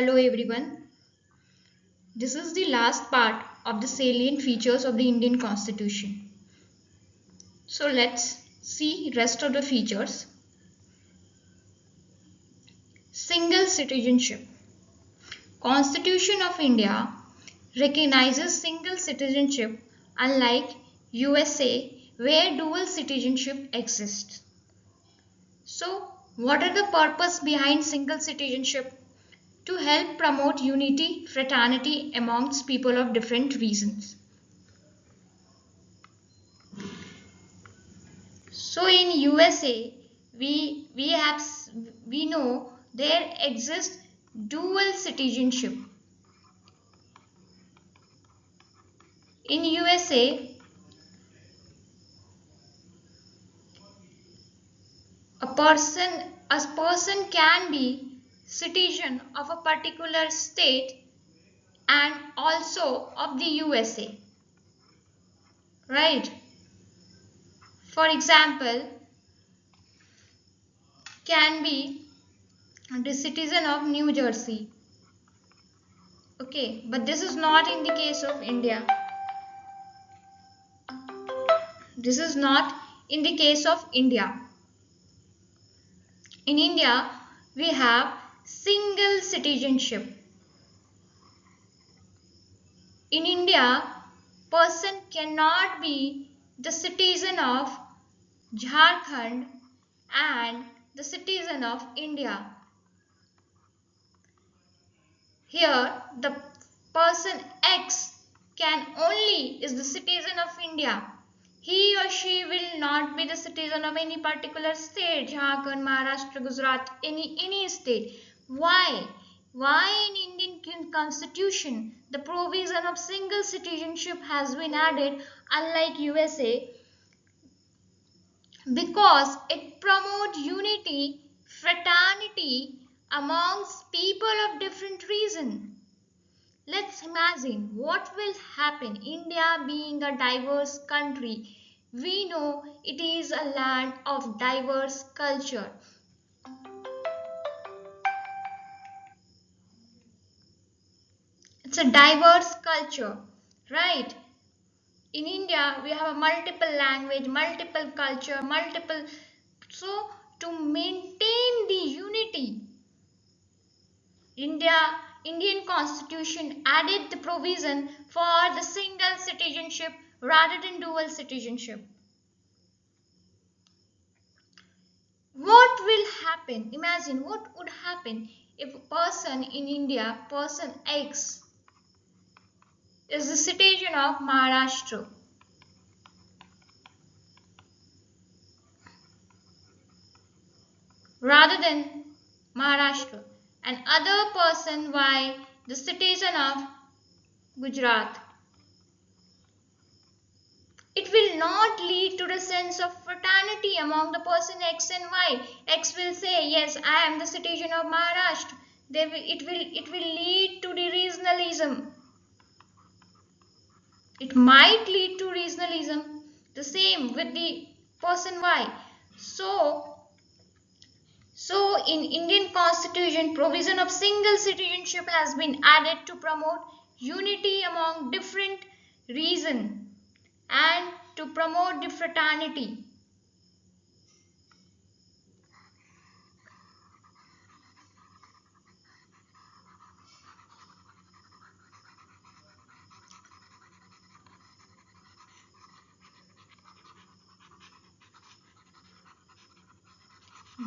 Hello everyone. This is the last part of the salient features of the Indian Constitution. So let's see rest of the features. Single citizenship. Constitution of India recognizes single citizenship unlike USA where dual citizenship exists. So what are the purpose behind single citizenship? To help promote unity, fraternity amongst people of different reasons. So in USA, we know there exists dual citizenship. In USA, a person can be citizen of a particular state and also of the USA. Right? For example, can be the citizen of New Jersey. Okay, but this is not in the case of India. This is not in the case of India. In India, we have single citizenship. In India, person cannot be the citizen of Jharkhand and the citizen of India. Here, the person X can only is the citizen of India. He or she will not be the citizen of any particular state, Jharkhand, Maharashtra, Gujarat, any state. Why? Why in Indian Constitution the provision of single citizenship has been added unlike USA? Because it promotes unity, fraternity amongst people of different reason. Let's imagine what will happen. India being a diverse country, we know it is a land of diverse culture. It's a diverse culture, right? In India, we have a multiple language, multiple culture, so to maintain the unity, Indian Constitution added the provision for the single citizenship rather than dual citizenship. What will happen? Imagine what would happen if a person in India, person X, is the citizen of Maharashtra. Rather than Maharashtra. And other person Y, the citizen of Gujarat. It will not lead to the sense of fraternity among the person X and Y. X will say, yes, I am the citizen of Maharashtra. It will lead to the regionalism. It might lead to regionalism. The same with the person Y. So in Indian Constitution, provision of single citizenship has been added to promote unity among different reason and to promote the fraternity.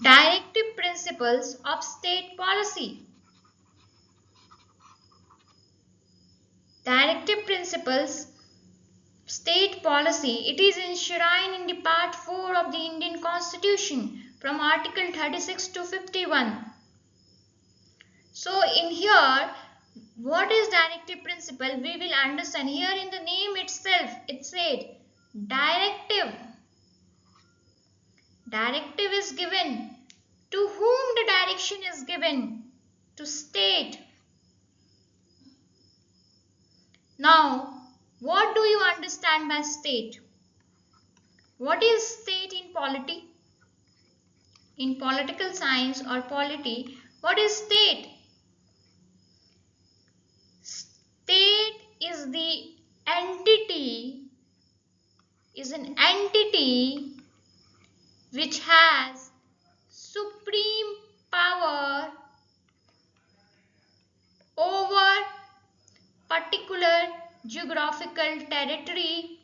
Directive principles of state policy. Directive principles state policy. It is enshrined in the part 4 of the Indian Constitution from Article 36 to 51. So in here, what is directive principle? We will understand. Here in the name itself, it said directive. Directive is given. To whom the direction is given? To state. Now, what do you understand by state? What is state in polity? In political science or polity, what is state? state is an entity which has supreme power over particular geographical territory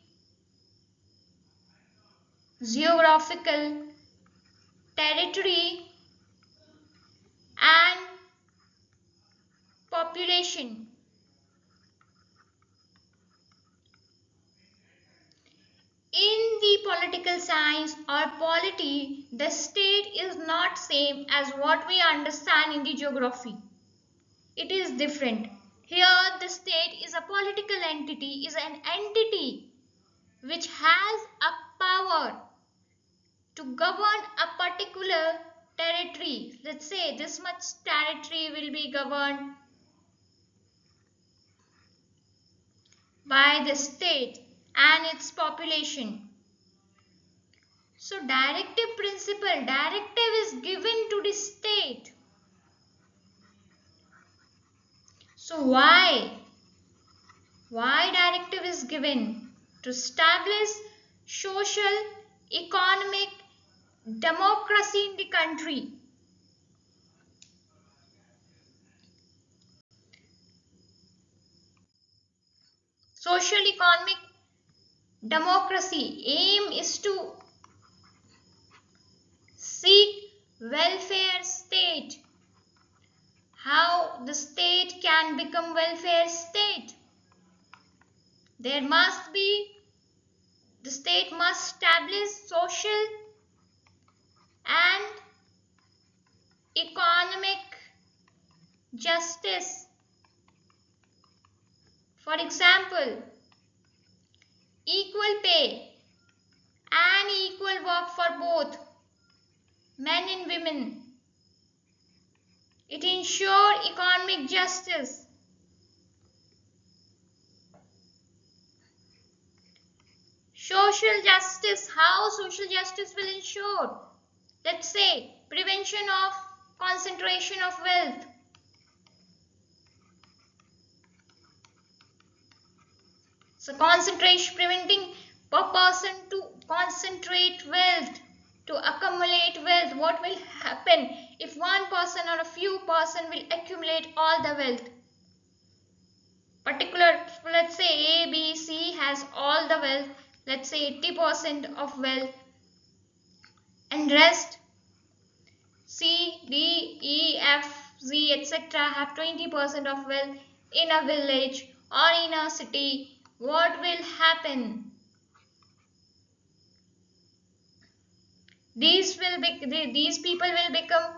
and population. In the political science or polity, the state is not same as what we understand in the geography. It is different. Here the state is a political entity, is an entity which has a power to govern a particular territory. Let's say this much territory will be governed by the state and its population. So directive is given to the state. So why directive is given? To establish social, economic democracy in the country. Social economic democracy aim is to seek welfare state. How the state can become welfare state? The state must establish social and economic justice. For example, equal pay and equal work for both men and women. It ensures economic justice. Social justice. How social justice will ensure? Let's say prevention of concentration of wealth. So preventing per person to concentrate wealth, to accumulate wealth. What will happen if one person or a few person will accumulate all the wealth? Let's say A, B, C has all the wealth, let's say 80% of wealth, and rest C, D, E, F, Z, etc. have 20% of wealth in a village or in a city. What will happen? These people will become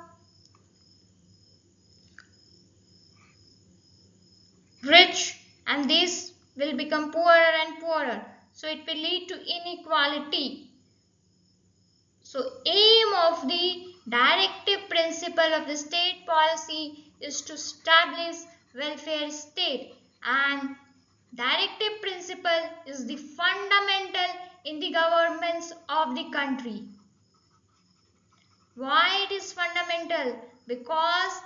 rich and these will become poorer and poorer. So it will lead to inequality. So aim of the directive principle of the state policy is to establish welfare state, and directive principle is the fundamental in the governments of the country. Why it is fundamental? Because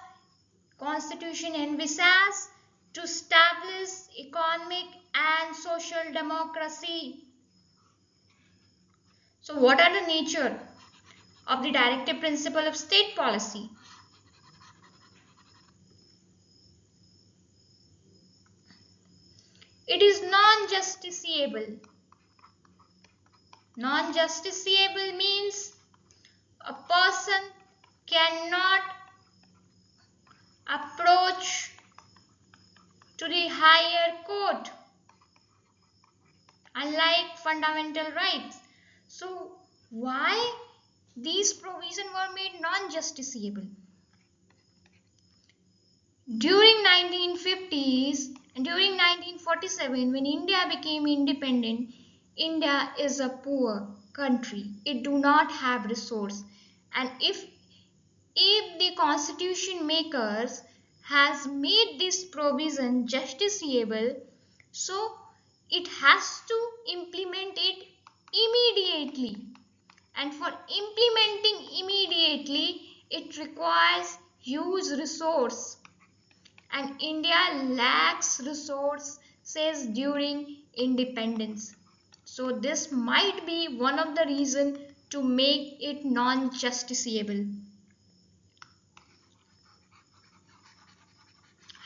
Constitution envisages to establish economic and social democracy. So what are the nature of the directive principle of state policy? It is non-justiciable. Non-justiciable means a person cannot approach to the higher court, unlike fundamental rights. So why these provisions were made non-justiciable? During 1950s and during 1947, when India became independent, India is a poor country. It do not have resource, and if the constitution makers has made this provision justiciable, so it has to implement it immediately, and for implementing immediately it requires huge resource. and India lacks resources during independence. So this might be one of the reasons to make it non-justiciable.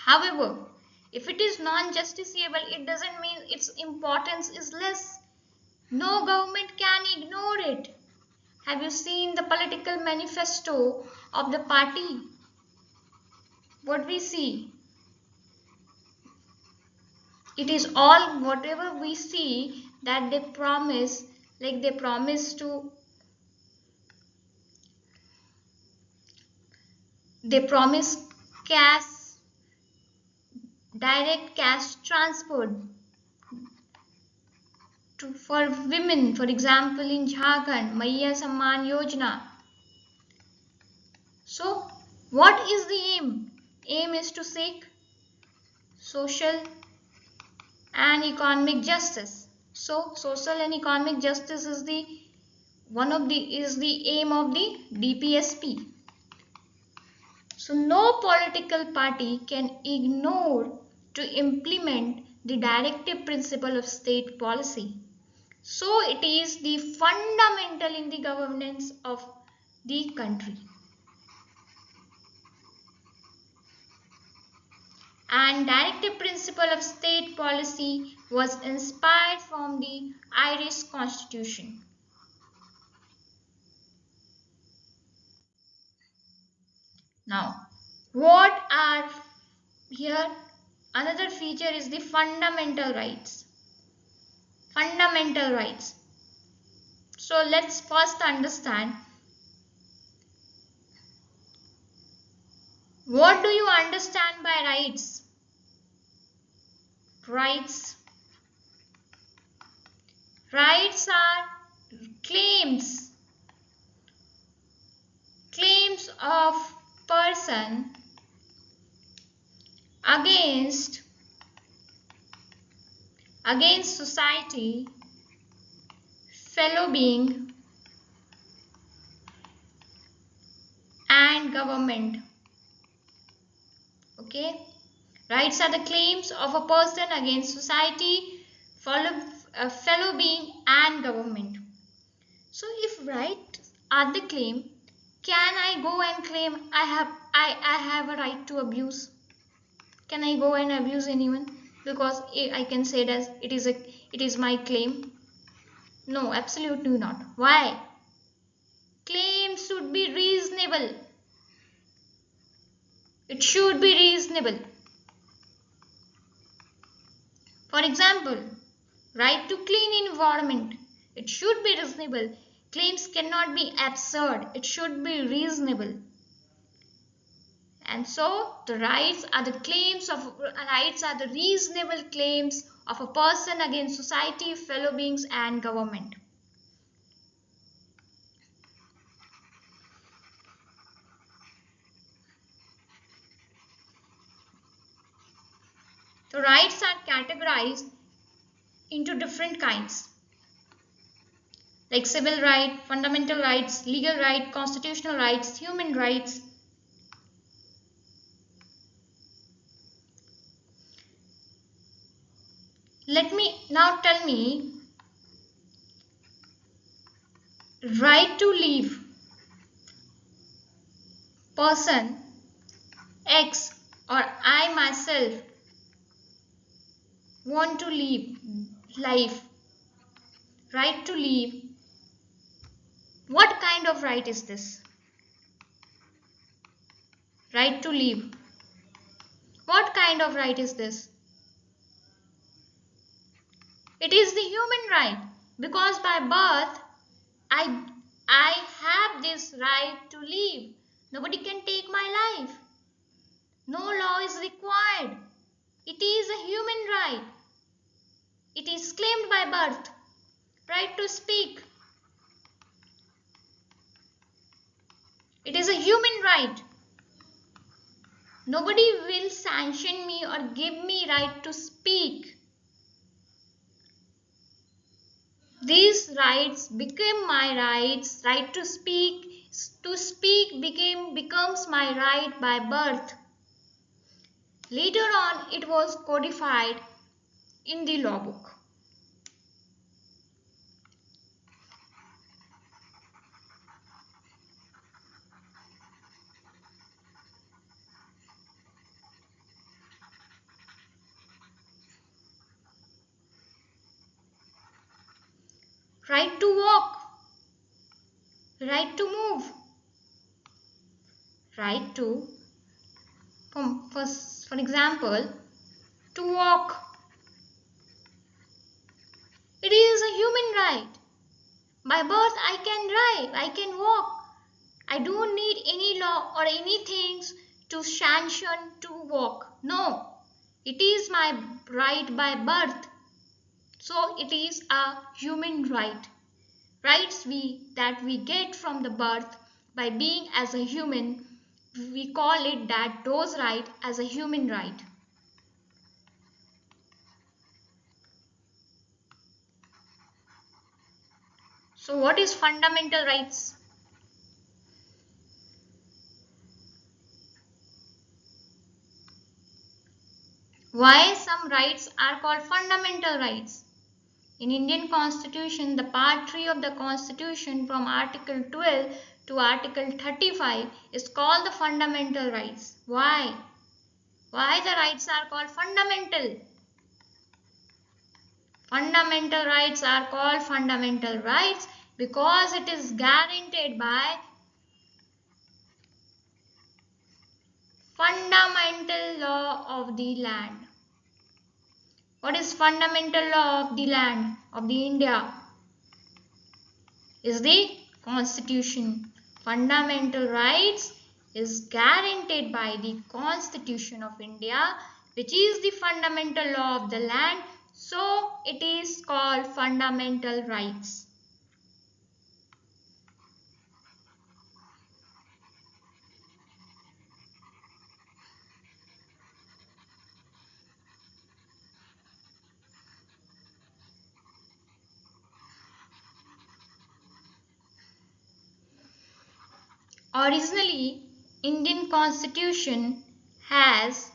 However, if it is non-justiciable, it doesn't mean its importance is less. No government can ignore it. Have you seen the political manifesto of the party? What we see? It is all whatever we see that they promise, like they promise to, they promise cash, direct cash transfer for women, for example in Jharkhand, Maiya Samman Yojana. So, what is the aim? Aim is to seek social and economic justice. So, social and economic justice is the aim of the DPSP. So, no political party can ignore to implement the directive principle of state policy. So, it is the fundamental in the governance of the country. And directive principle of state policy was inspired from the Irish constitution. Now, what are here? Another feature is the fundamental rights. Fundamental rights. So let's first understand, what do you understand by rights? Rights. Rights are claims. Claims of person against society, fellow being and government. Okay, rights are the claims of a person against society, fellow being and government. So if rights are the claim, can I go and claim I have a right to abuse? Can I go and abuse anyone because I can say that it is my claim? No, absolutely not. Why? Claims should be reasonable. It should be reasonable. For example, right to clean environment. It should be reasonable. Claims cannot be absurd. It should be reasonable. And so the rights are the reasonable claims of a person against society, fellow beings and government. The rights are categorized into different kinds, like civil right, fundamental rights, legal right, constitutional rights, human rights. Tell me, right to live. Person X or I myself want to live life. Right to live. What kind of right is this? Right to live. What kind of right is this? It is the human right, because by birth I have this right to live. Nobody can take my life. No law is required. It is a human right. It is claimed by birth. Right to speak. It is a human right. Nobody will sanction me or give me right to speak. These rights became my rights. Right to speak becomes my right by birth. Later on, it was codified in the law book. Right to walk, right to move, right to, for example, to walk. It is a human right. By birth, I can drive, I can walk. I don't need any law or anything to sanction to walk. No, it is my right by birth. So it is a human right. Rights that we get from the birth by being as a human, we call it that those right as a human right. So what is fundamental rights? Why some rights are called fundamental rights? In Indian Constitution, the Part 3 of the Constitution from Article 12 to Article 35 is called the fundamental rights. Why? Why the rights are called fundamental? Fundamental rights are called fundamental rights because it is guaranteed by fundamental law of the land. What is fundamental law of the land of the India? Is the Constitution. Fundamental rights is guaranteed by the Constitution of India, which is the fundamental law of the land. So it is called fundamental rights. Originally, Indian Constitution has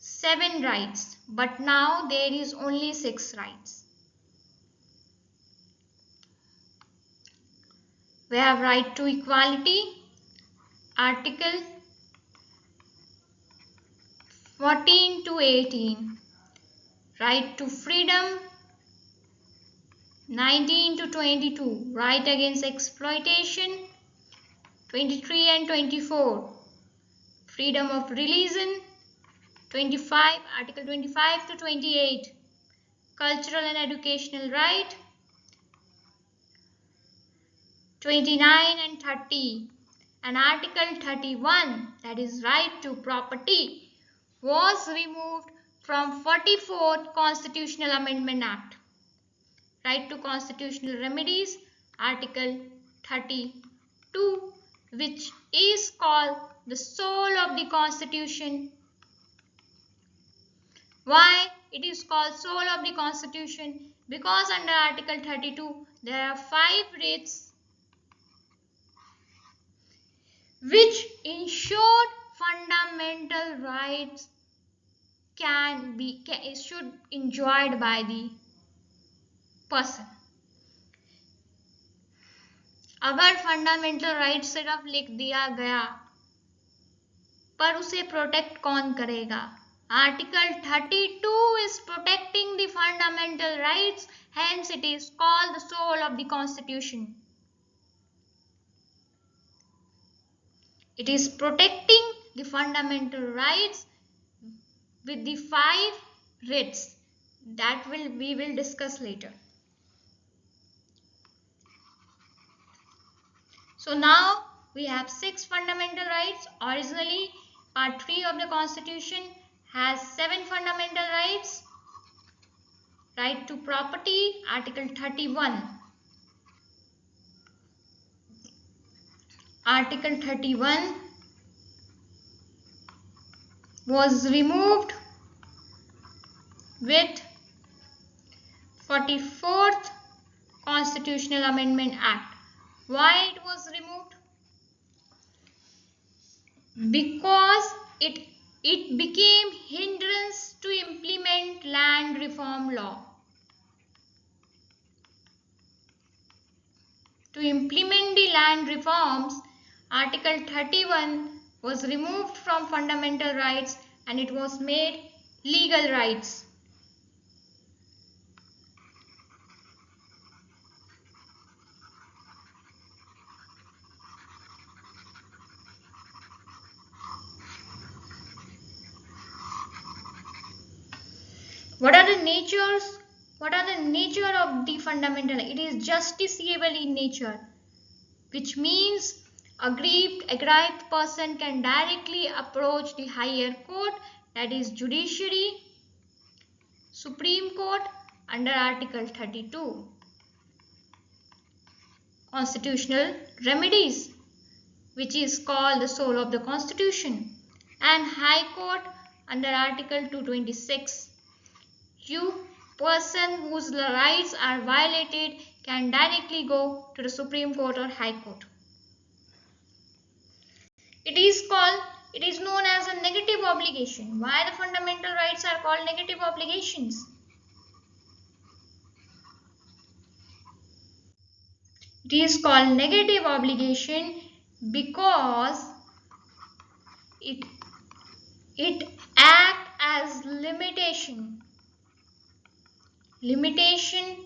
7 rights, but now there is only 6 rights. We have right to equality, Article 14 to 18. Right to freedom, 19 to 22. Right against exploitation, 23 and 24. Freedom of religion, 25, Article 25 to 28. Cultural and educational right, 29 and 30. And Article 31, that is right to property, was removed from 44th Constitutional Amendment Act. Right to constitutional remedies, Article 32, which is called the soul of the Constitution. Why it is called soul of the Constitution? Because under Article 32 there are 5 writs which ensured fundamental rights should enjoyed by the person. अगर fundamental right सिर्फ लिख दिया गया पर उसे protect कौन करेगा? Article 32 is protecting the fundamental rights, hence it is called the soul of the Constitution. It is protecting the fundamental rights with the 5 writs that we will discuss later. So now we have 6 fundamental rights. Originally, Part 3 of the Constitution has 7 fundamental rights. Right to property, Article 31. Article 31 was removed with 44th Constitutional Amendment Act. Why it was removed? Because it it became hindrance to implement land reform law. To implement the land reforms, Article 31 was removed from fundamental rights and it was made legal rights. What are the natures? What are the nature of the fundamental? It is justiciable in nature, which means aggrieved person can directly approach the higher court, that is judiciary, Supreme Court, under Article 32. Constitutional remedies, which is called the soul of the Constitution, and High Court under Article 226. Person whose rights are violated can directly go to the Supreme Court or High Court. It is known as a negative obligation. Why the fundamental rights are called negative obligations? It is called negative obligation because it acts as limitation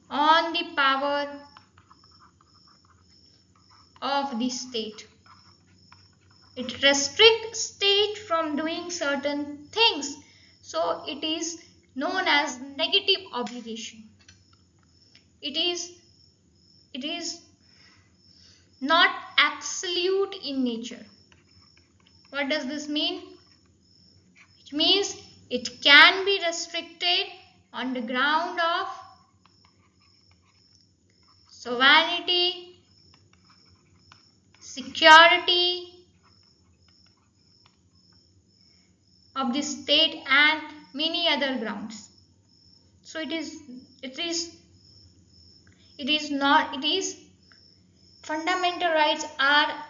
on the power of the state. It restricts state from doing certain things, so it is known as negative obligation. It is not absolute in nature. What does this mean? It means it can be restricted on the ground of sovereignty, security of the state and many other grounds. So fundamental rights are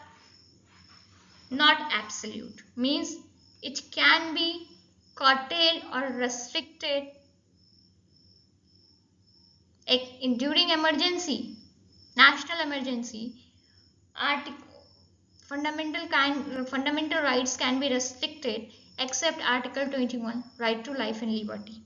not absolute, means it can be curtailed or restricted during emergency, national emergency. Fundamental rights can be restricted except Article 21, right to life and liberty.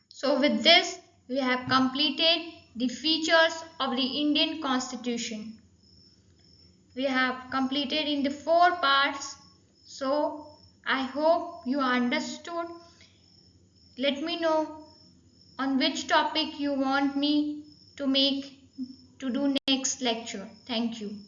So with this, we have completed the features of the Indian Constitution. We have completed in the 4 parts. So I hope you understood. Let me know on which topic you want me to do next lecture. Thank you.